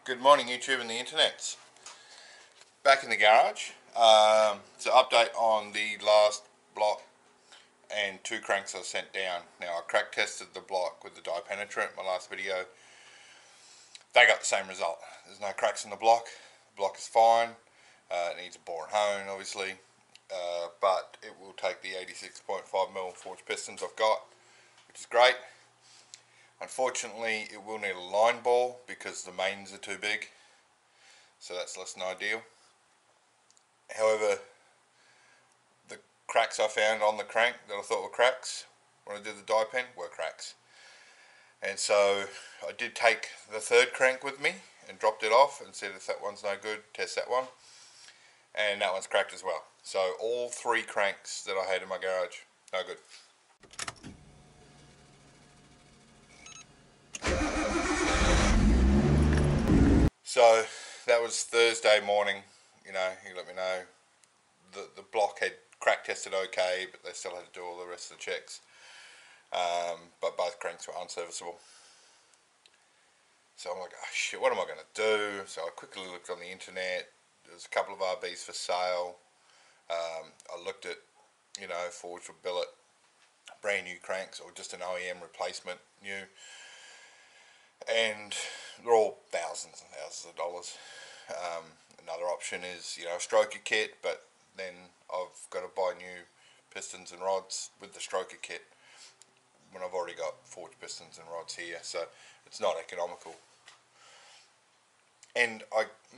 Good morning, YouTube and the internets. Back in the garage. So update on the last block and two cranks I sent down. Now I crack tested the block with the dye penetrant in my last video. They got the same result. There's no cracks in the block. The block is fine. It needs a bore and hone obviously, but it will take the 86.5mm forged pistons I've got, which is great. Unfortunately, it will need a line bore because the mains are too big, so that's less than ideal. However, the cracks I found on the crank that I thought were cracks when I did the dye pen were cracks. And so I did take the third crank with me and dropped it off and said if that one's no good, test that one. And that one's cracked as well. So all three cranks that I had in my garage, no good. So that was Thursday morning. You know, he let me know the block had crack tested okay, but they still had to do all the rest of the checks. But both cranks were unserviceable. So I'm like, oh shit, what am I going to do? So I quickly looked on the internet. There's a couple of RBs for sale. I looked at, you know, forged or billet, brand new cranks or just an OEM replacement new. And they're all thousands and thousands of dollars. Another option is, you know, a stroker kit, but then I've got to buy new pistons and rods with the stroker kit when I've already got forged pistons and rods here, so it's not economical. And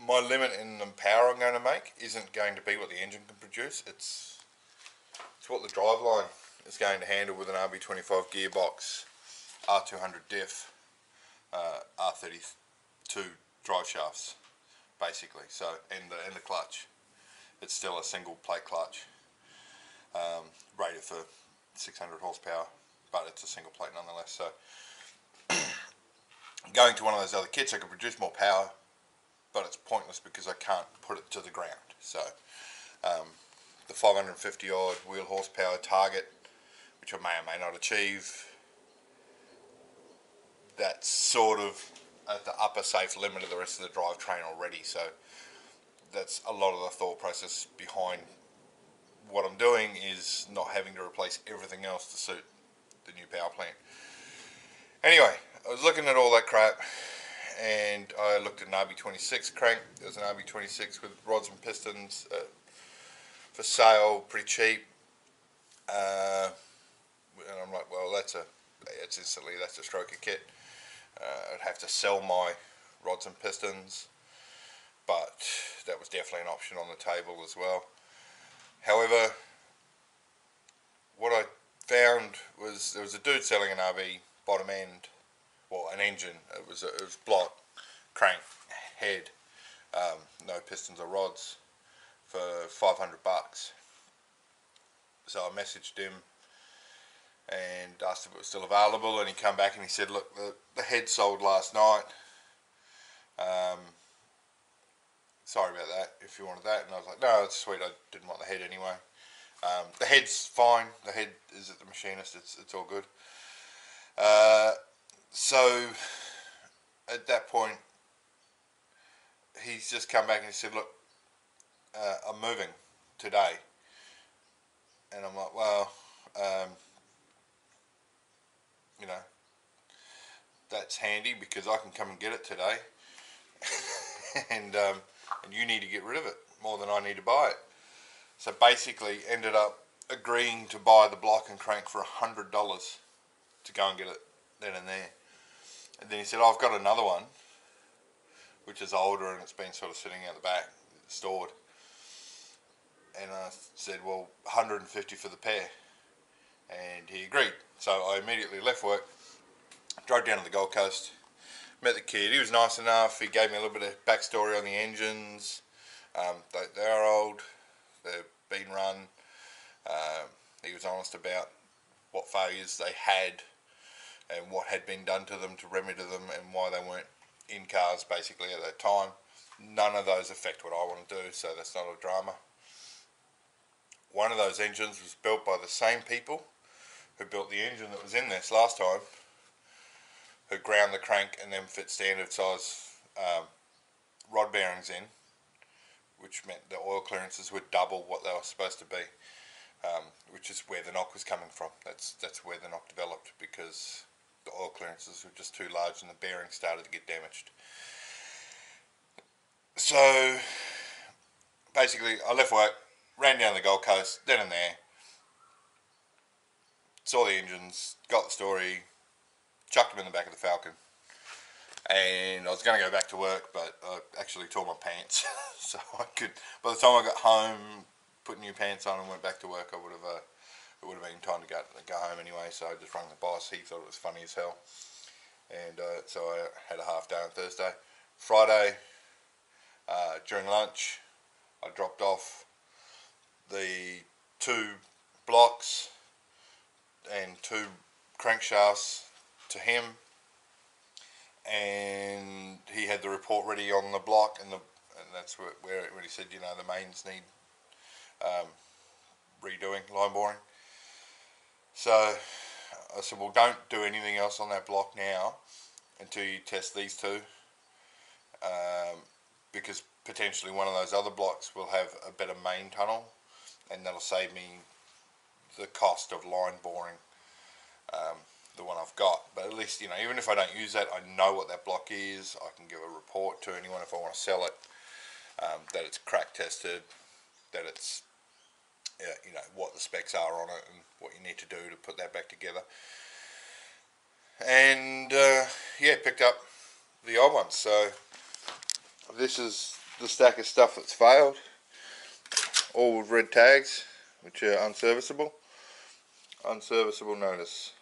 my limit in the power I'm going to make isn't going to be what the engine can produce, it's what the driveline is going to handle with an RB25 gearbox, R200 diff, R32 drive shafts, basically. So and the clutch, it's still a single plate clutch, rated for 600 horsepower, but it's a single plate nonetheless. So going to one of those other kits, I can produce more power, but it's pointless because I can't put it to the ground. So the 550 odd wheel horsepower target, which I may or may not achieve, that's sort of at the upper safe limit of the rest of the drivetrain already. So that's a lot of the thought process behind what I'm doing, is not having to replace everything else to suit the new power plant. Anyway, I was looking at all that crap and I looked at an RB26 crank. There's an RB26 with rods and pistons for sale, pretty cheap. And I'm like, well, that's a stroker kit. I'd have to sell my rods and pistons, but that was definitely an option on the table as well. However, what I found was there was a dude selling an RB bottom end, well, an engine. It was block, crank, head, no pistons or rods, for $500. So I messaged him and asked if it was still available, and he came back and he said, look, the head sold last night, sorry about that, if you wanted that. And I was like, no, it's sweet, I didn't want the head anyway. The head's fine, the head is at the machinist, it's all good. So at that point he's just come back and he said, look, I'm moving today. And I'm like, well, you know, that's handy because I can come and get it today. and you need to get rid of it more than I need to buy it. So basically ended up agreeing to buy the block and crank for $100 to go and get it then and there. And then he said, oh, I've got another one which is older and it's been sort of sitting out the back stored. And I said, well, $150 for the pair. And he agreed. So I immediately left work, drove down to the Gold Coast, met the kid. He was nice enough. He gave me a little bit of backstory on the engines. They are old, they've been run. He was honest about what failures they had and what had been done to them to remedy them and why they weren't in cars basically at that time. None of those affect what I want to do, so that's not a drama. One of those engines was built by the same people who built the engine that was in this last time, who ground the crank and then fit standard size bearings in, which meant the oil clearances were double what they were supposed to be, which is where the knock was coming from. That's where the knock developed, because the oil clearances were just too large and the bearings started to get damaged. So basically I left work, ran down the Gold Coast, then and there, saw the engines, got the story, chucked them in the back of the Falcon, and I was going to go back to work, but I actually tore my pants. So I could, by the time I got home, put new pants on and went back to work, it would have been time to go home anyway. So I just rang the boss. He thought it was funny as hell, and so I had a half day on Thursday. Friday, during lunch, I dropped off the 2 blocks and 2 crankshafts to him, and he had the report ready on the block, and that's where he said, you know, the mains need redoing, line boring. So I said, well, don't do anything else on that block now until you test these 2, because potentially one of those other blocks will have a better main tunnel, and that'll save me the cost of line boring the one I've got. But at least, you know, even if I don't use that, I know what that block is. I can give a report to anyone if I want to sell it, that it's crack tested, that it's, you know, what the specs are on it and what you need to do to put that back together. And yeah, picked up the old ones. So this is the stack of stuff that's failed, all with red tags, which are unserviceable. Unserviceable notice.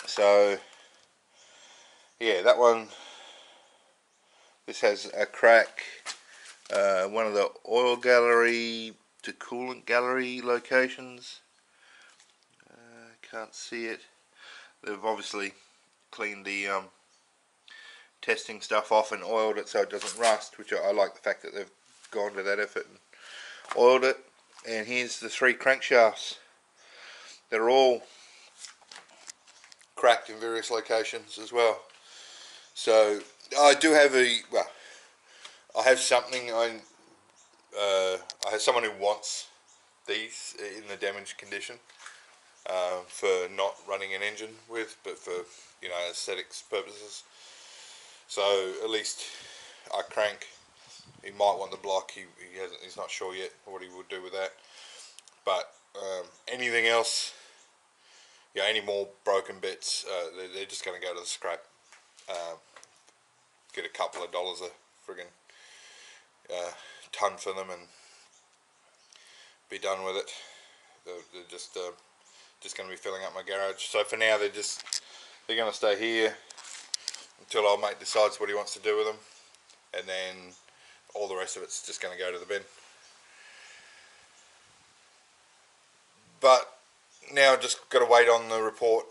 So yeah, that one, this has a crack, one of the oil gallery to coolant gallery locations. Can't see it. They've obviously cleaned the testing stuff off and oiled it so it doesn't rust, which I like the fact that they've gone to that effort and oiled it. And here's the 3 crankshafts. They're all cracked in various locations as well. So I do have I have something. I have someone who wants these in the damaged condition, for not running an engine with, but for, you know, aesthetics purposes. So at least I crank. He might want the block. He's not sure yet what he would do with that. But anything else, yeah, any more broken bits, they're just going to go to the scrap. Get a couple of dollars a friggin' ton for them and be done with it. They're just going to be filling up my garage. So for now, they're going to stay here until our mate decides what he wants to do with them, and then all the rest of it's just going to go to the bin. But now just got to wait on the report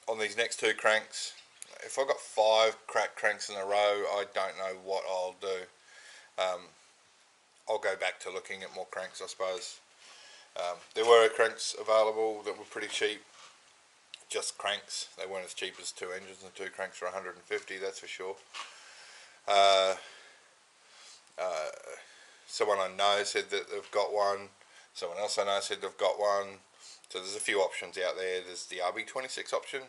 on these next 2 cranks. If I've got 5 cracked cranks in a row, I don't know what I'll do. I'll go back to looking at more cranks, I suppose. There were cranks available that were pretty cheap, just cranks. They weren't as cheap as 2 engines, and 2 cranks for 150, that's for sure. Someone I know said that they've got one. Someone else I know said they've got one. So there's a few options out there. There's the RB26 option,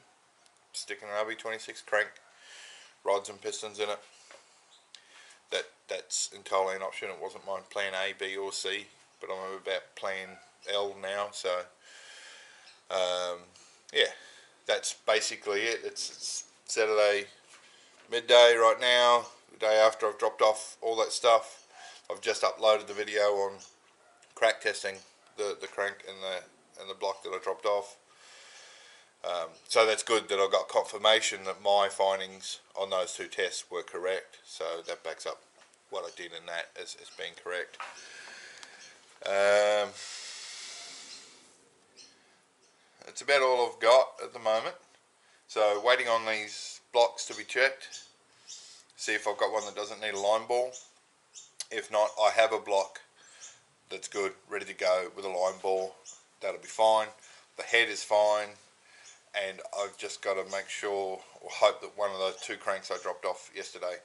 sticking an RB26 crank, rods and pistons in it. That's entirely an option. It wasn't my plan A, B or C, but I'm about plan L now. So yeah, that's basically it. It's Saturday midday right now, the day after I've dropped off all that stuff. I've just uploaded the video on crack testing the crank and the block that I dropped off. So that's good that I got confirmation that my findings on those 2 tests were correct. So that backs up what I did in that as being correct. It's about all I've got at the moment. So waiting on these blocks to be checked, see if I've got one that doesn't need a line ball. If not, I have a block that's good, ready to go with a line ball. That'll be fine. The head is fine, and I've just got to make sure or hope that one of those 2 cranks I dropped off yesterday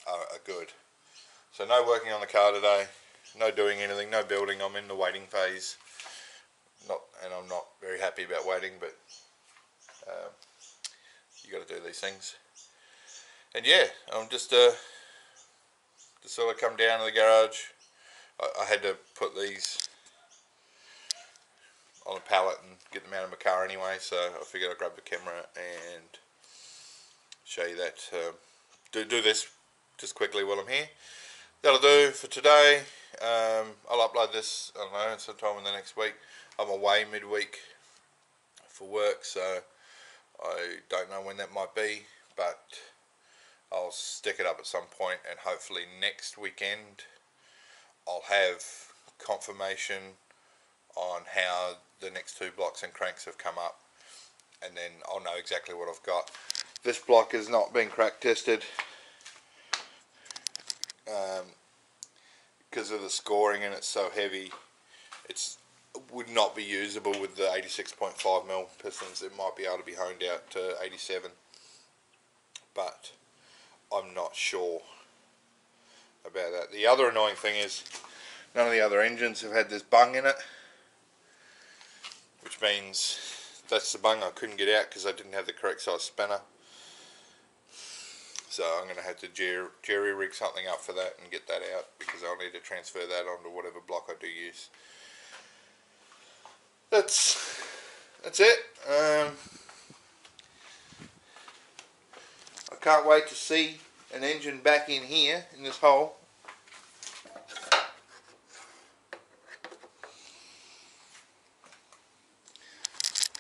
are good. So no working on the car today, no doing anything, no building. I'm in the waiting phase. And I'm not very happy about waiting, but you got to do these things. And yeah, I'm just sort of come down to the garage. I had to put these on a pallet and get them out of my car anyway, so I figured I'd grab the camera and show you that. Do this just quickly while I'm here. That'll do for today. I'll upload this, I don't know, sometime in the next week. I'm away midweek for work, so I don't know when that might be, but I'll stick it up at some point, and hopefully next weekend I'll have confirmation on how the next 2 blocks and cranks have come up, and then I'll know exactly what I've got. This block has not been crack tested because of the scoring, and it's so heavy. It would not be usable with the 86.5mm pistons. It might be able to be honed out to 87, but I'm not sure about that. The other annoying thing is none of the other engines have had this bung in it, which means that's the bung I couldn't get out because I didn't have the correct size spinner. So I'm going to have to jerry rig something up for that and get that out, because I'll need to transfer that onto whatever block I do use. That's it. I can't wait to see an engine back in here in this hole.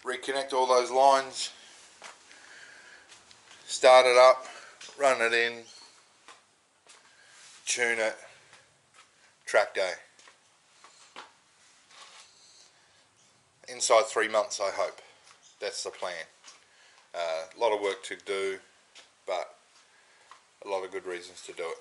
Reconnect all those lines, start it up, run it in, tune it, track day. Inside 3 months, I hope. That's the plan. A lot of work to do, but a lot of good reasons to do it.